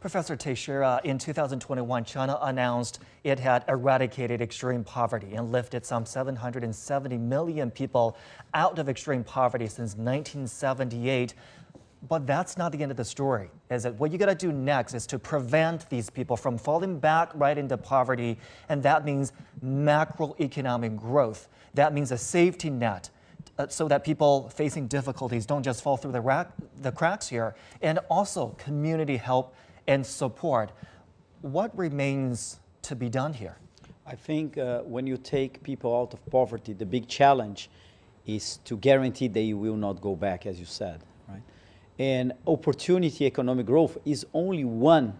Professor Teixeira, in 2021, China announced it had eradicated extreme poverty and lifted some 770 million people out of extreme poverty since 1978. But that's not the end of the story, is it? What you got to do next is to prevent these people from falling back right into poverty, and that means macroeconomic growth. That means a safety net so that people facing difficulties don't just fall through the cracks here, and also community help and support. What remains to be done here? I think when you take people out of poverty, the big challenge is to guarantee they will not go back, as you said, right? And opportunity economic growth is only one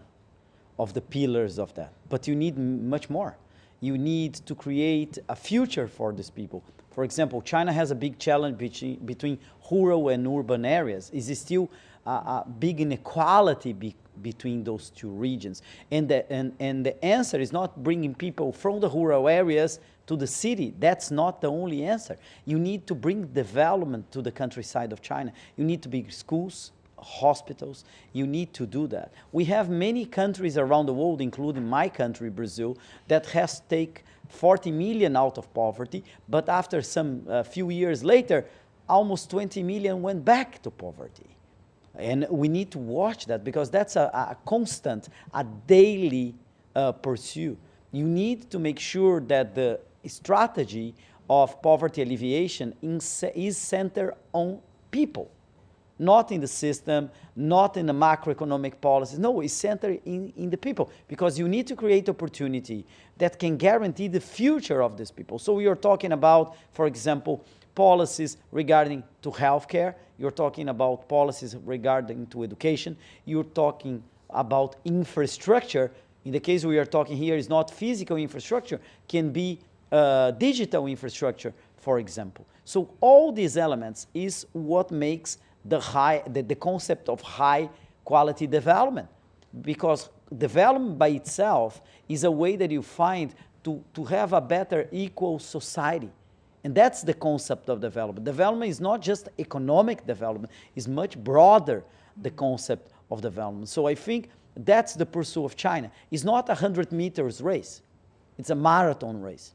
of the pillars of that. But you need much more. You need to create a future for these people. For example, China has a big challenge between rural and urban areas. Is still a big inequality between those two regions. And the answer is not bringing people from the rural areas to the city. That's not the only answer. You need to bring development to the countryside of China. You need to build schools, hospitals. You need to do that. We have many countries around the world, including my country, Brazil, that has taken 40 million out of poverty, but after some few years later, almost 20 million went back to poverty. And we need to watch that because that's a constant, a daily pursuit. You need to make sure that the strategy of poverty alleviation is centered on people, not in the system, not in the macroeconomic policies. No, it's centered in the people because you need to create opportunity that can guarantee the future of these people. So we are talking about, for example, policies regarding to healthcare. You're talking about policies regarding to education. You're talking about infrastructure. In the case we are talking here is not physical infrastructure, can be digital infrastructure, for example. So all these elements is what makes the concept of high quality development, because development by itself is a way that you find to have a better equal society. And that's the concept of development. Development is not just economic development, it's much broader, the concept of development. So I think that's the pursuit of China. It's not a 100 meters race, it's a marathon race.